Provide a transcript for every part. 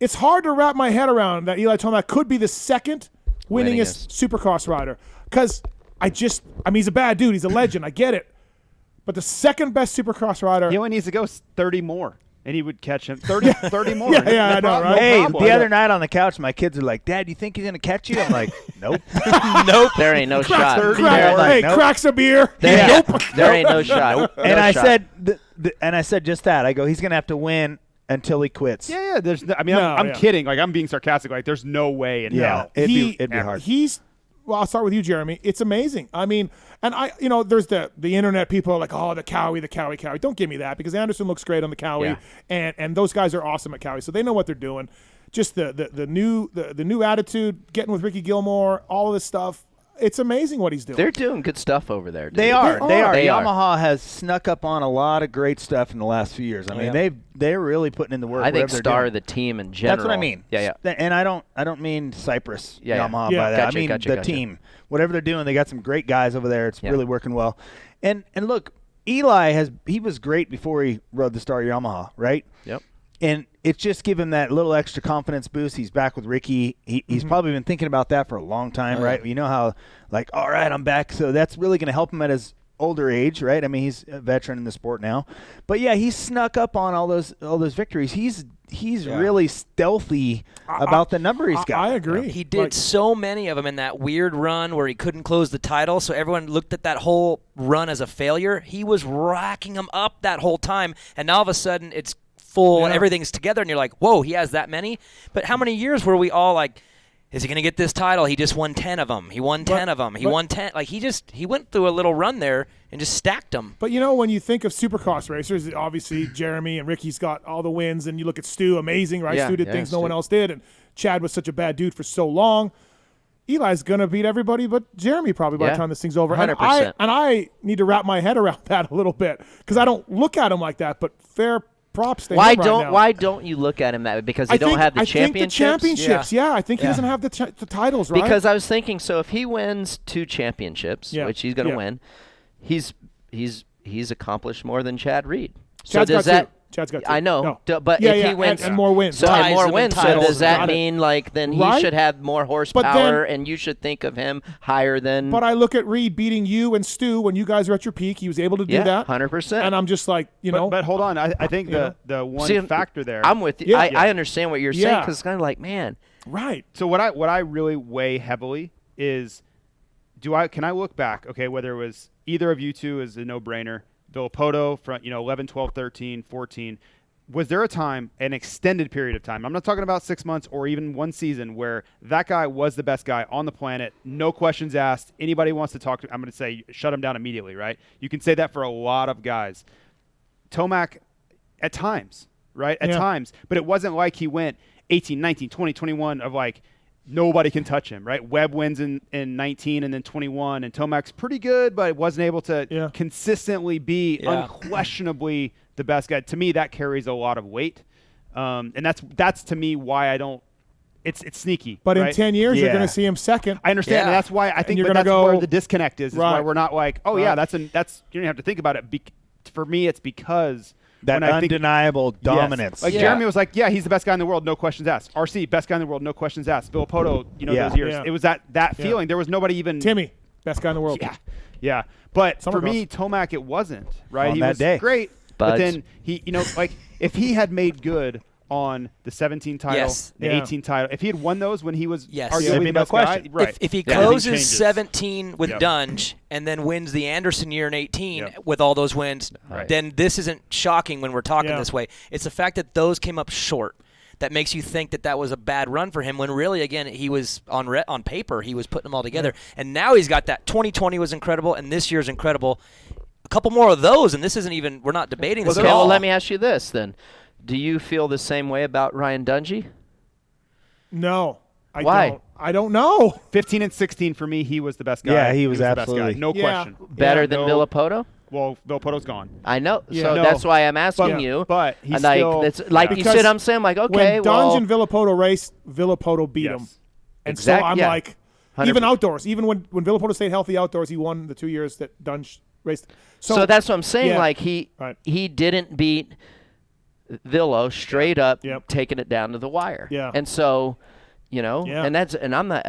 it's hard to wrap my head around that Eli Tomac could be the second winningest Supercross rider. Because he's a bad dude. He's a legend. I get it. But the second best Supercross rider. He only needs to go 30 more. And he would catch him 30 more. I know, right? Hey, the other night on the couch, my kids are like, Dad, you think he's going to catch you? I'm like, nope. Nope. There ain't no shot. Cracks a beer. Nope. There ain't no shot. And I said just that. I go, he's going to have to win until he quits. Yeah. I'm kidding. Like, I'm being sarcastic. Like, there's no way in hell. It'd be hard. Well, I'll start with you, Jeremy. It's amazing. I mean, and there's the internet people are like, oh, the Cowie. Don't give me that, because Anderson looks great on the Cowie, and those guys are awesome at Cowie, so they know what they're doing. Just the new attitude, getting with Ricky Gilmore, all of this stuff. It's amazing what he's doing. They're doing good stuff over there. Dude. They are. Yamaha has snuck up on a lot of great stuff in the last few years. I mean, they're really putting in the work. I think star of the team in general. That's what I mean. Yeah. And I don't mean Cypress Yamaha by that. Gotcha, I mean the team. Whatever they're doing, they got some great guys over there. It's really working well. And look, Eli he was great before he rode the Star Yamaha, right? Yep. And it's just given that little extra confidence boost. He's back with Ricky. He's probably been thinking about that for a long time, right? You know how, like, all right, I'm back. So that's really going to help him at his older age, right? I mean, he's a veteran in the sport now. But, yeah, he's snuck up on all those victories. He's really stealthy about the number he's got. I agree. He did so many of them in that weird run where he couldn't close the title, so everyone looked at that whole run as a failure. He was racking them up that whole time, and now all of a sudden it's full, everything's together, and you're like, whoa, he has that many? But how many years were we all like, is he going to get this title? He just won 10 of them. He won 10 of them. He won 10. Like, he went through a little run there and just stacked them. But, when you think of Supercross racers, obviously Jeremy and Ricky's got all the wins, and you look at Stu, amazing, right? Stu did things no one else did, and Chad was such a bad dude for so long. Eli's going to beat everybody but Jeremy probably by the time this thing's over. 100%. And I need to wrap my head around that a little bit, because I don't look at him like that, but fair props to him right now. Why don't you look at him that way? Because they don't have the championships? I think the championships, I think he doesn't have the titles, right? Because I was thinking, so if he wins 2 championships, which he's going to win, he's accomplished more than Chad Reed. Chad's got 2. Chad's got 2. I know, no. But if he wins and more wins, so does that mean then he should have more horsepower, and you should think of him higher than? But I look at Reed beating you and Stu when you guys were at your peak. He was able to do that, 100%. And I'm just like, But hold on, I think the one factor there. I'm with you. I understand what you're saying, because it's kind of like, man, right. So what I really weigh heavily is, can I look back? Okay, whether it was either of you two is a no-brainer. Villapoto from 11, 12, 13, 14. Was there a time, an extended period of time, I'm not talking about 6 months or even one season, where that guy was the best guy on the planet, no questions asked, anybody wants to talk to him, I'm going to say shut him down immediately, right? You can say that for a lot of guys. Tomac, at times, right? At times. But it wasn't like he went 18, 19, 20, 21 of like, nobody can touch him, right? Webb wins in 19 and then 21, and Tomac's pretty good, but wasn't able to consistently be unquestionably the best guy. To me, that carries a lot of weight, and that's to me why I don't. It's sneaky. But in 10 years, you're going to see him second. I understand, and that's why I think that's where the disconnect is. Why we're not like, that's you don't have to think about it. For me, it's because. That undeniable dominance. Yes. Like Jeremy was like, he's the best guy in the world, no questions asked. RC, best guy in the world, no questions asked. Villapoto, those years. It was that feeling. There was nobody even. Timmy, best guy in the world. Yeah. But for me, Tomac, it wasn't, right? On he that was day. Great. But then he, like if he had made good on the 17 title, the 18 title, if he had won those when he was arguably the best guy, right? If he closes 17 with Dunge and then wins the Anderson year in 18 with all those wins, then this isn't shocking when we're talking this way. It's the fact that those came up short that makes you think that was a bad run for him, when really, again, he was on paper, he was putting them all together. And now he's got that. 2020 was incredible, and this year's incredible. A couple more of those, and this isn't even, we're not debating this at all. Well, let me ask you this then. Do you feel the same way about Ryan Dungey? No. Why? I don't know. 15 and 16 for me, he was the best guy. Yeah, he was the absolutely. best guy. No question. Better than Villapoto? Well, Villapoto's gone. I know. So that's why I'm asking you. But he's like, still. It's like you said, I'm saying, like, okay, when Dunge and Villapoto raced, Villapoto beat him. And so I'm like, 100%. Even outdoors, even when Villapoto stayed healthy outdoors, he won the 2 years that Dunge raced. So that's what I'm saying. Like, he didn't beat Villo straight up taking it down to the wire. Yeah. And so, and I'm not.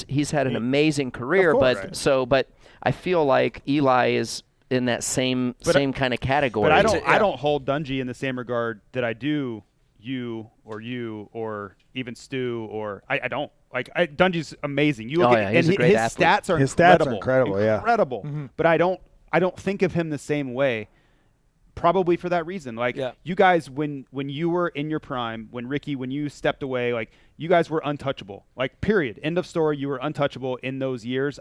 He's had an amazing career, but I feel like Eli is in that same kind of category. But I don't hold Dungey in the same regard that I do you or even Stu I don't. Like Dungey's amazing. You look at he's a great athlete. Stats are incredible. Incredible. Mm-hmm. But I don't think of him the same way. Probably for that reason. Like you guys, when you were in your prime, when you stepped away, like you guys were untouchable. Like period. End of story. You were untouchable in those years.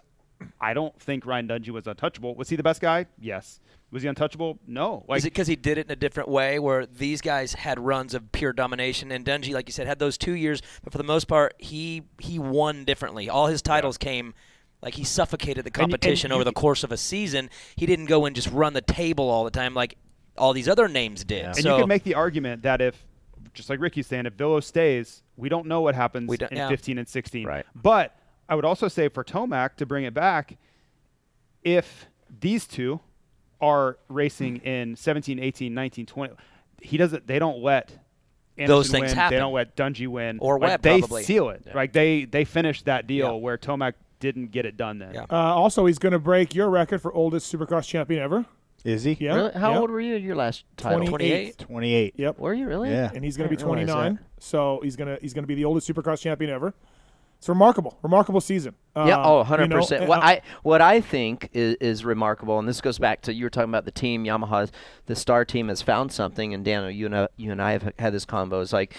I don't think Ryan Dungey was untouchable. Was he the best guy? Yes. Was he untouchable? No. Is it because he did it in a different way where these guys had runs of pure domination and Dungey, like you said, had those 2 years, but for the most part, he won differently. All his titles came like he suffocated the competition over the course of a season. He didn't go and just run the table all the time like all these other names did. And you can make the argument that if, just like Ricky's saying, if Villo stays, we don't know what happens in 15 and 16. Right. But I would also say for Tomac, to bring it back, if these two are racing in 17, 18, 19, 20, they don't let Anderson those things win. happen. They don't let Dungey win. Or Webb, they probably. seal it. Yeah. Like they finished that deal where Tomac didn't get it done then. Yeah. Also, he's going to break your record for oldest Supercross champion ever. Is he? Yeah. Really? How old were you in your last title? 28. 28. Yep. Were you really? Yeah. And he's going to be I didn't realize 29. So he's going to be the oldest Supercross champion ever. It's remarkable season. 100%. What I think is remarkable, and this goes back to you were talking about the team, Yamaha, the star team has found something, and Daniel, you and I have had this combo. It's like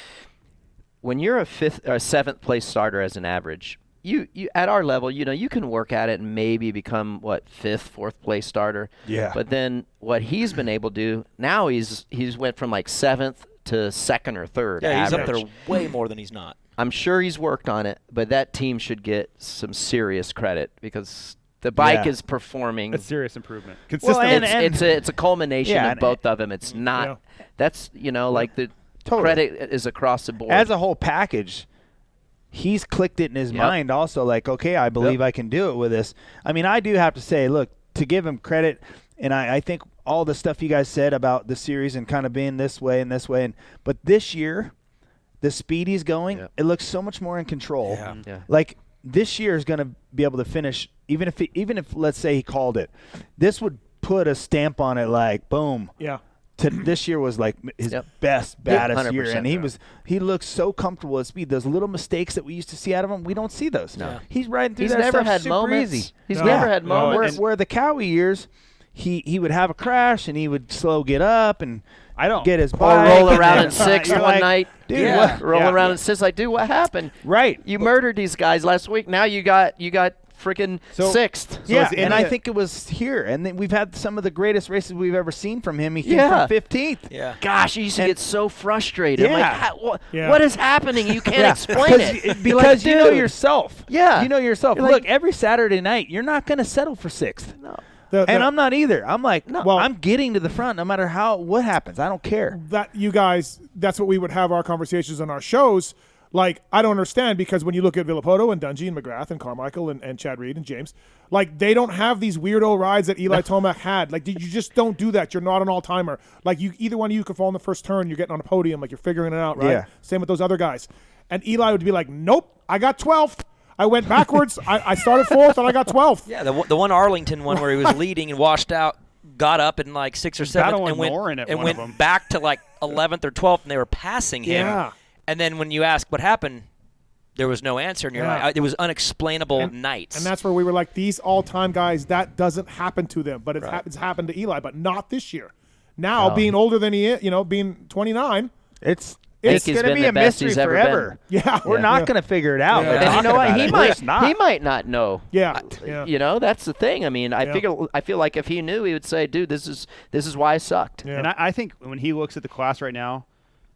when you're a 5th or 7th place starter as an average, you at our level, you can work at it and maybe become 5th, 4th place starter. Yeah. But then what he's been able to do now, he's went from like 7th to 2nd or 3rd. Yeah, he's average. up there way more than he's not. I'm sure he's worked on it, but that team should get some serious credit because the bike is performing. A serious improvement. Consistent. Well, it's a culmination of both of them. It's not. That's like the credit is across the board. As a whole package, he's clicked it in his mind also. Like, okay, I believe I can do it with this. I mean, I do have to say, look, to give him credit, and I think all the stuff you guys said about the series and kind of being this way, but this year, the speed he's going, it looks so much more in control. Yeah. Like this year is going to be able to finish, even if let's say he called it, this would put a stamp on it like boom. Yeah. This year was like his baddest year, and he looks so comfortable at speed. Those little mistakes that we used to see out of him, we don't see those. No. He's riding through He's that never stuff had super moments. easy. He's never had moments. Where the Cowie years, he would have a crash and he would slow get up and get his or bike roll around in 6th one night. Dude, roll around in 6th like, dude, what happened? Right. You murdered these guys last week. Now you got freaking 6th. And I think it was here. And then we've had some of the greatest races we've ever seen from him. He came from 15th. Yeah. Gosh, he used to get so frustrated. Yeah. I'm like, what is happening? You can't explain it. Because you know yourself. Yeah. You know yourself. You're Look, like, every Saturday night, you're not going to settle for 6th. No. And I'm not either. I'm like, Well, I'm getting to the front no matter what happens. I don't care. That you guys, that's what we would have our conversations on our shows. Like, I don't understand because when you look at Villapoto and Dungey and McGrath and Carmichael and Chad Reed and James, like they don't have these weirdo rides that Eli Tomac had. Like you just don't do that. You're not an all-timer. Like either one of you could fall in the first turn. You're getting on a podium. Like you're figuring it out, right? Yeah. Same with those other guys. And Eli would be like, nope, I got 12th. I went backwards. I started 4th and I got 12th. Yeah, the one Arlington one where he was leading and washed out, got up in like 6th or 7th and went back to like 11th or 12th, and they were passing him. Yeah. And then when you ask what happened, there was no answer, and you're like, it was unexplainable nights. And that's where we were like, these all-time guys, that doesn't happen to them, but it's happened to Eli, but not this year. Now, being older than he is, being 29, it's going to be a mystery forever. Yeah, we're not going to figure it out. Yeah. And you know what? He might not know. Yeah. That's the thing. I mean, I feel like if he knew, he would say, "Dude, this is why I sucked." Yeah. And I think when he looks at the class right now,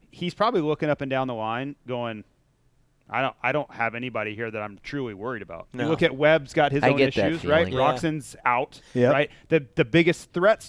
he's probably looking up and down the line, going, "I don't have anybody here that I'm truly worried about." No. You look at Webb's got his own issues, right? Yeah. Roxon's out, yep. right? The biggest threats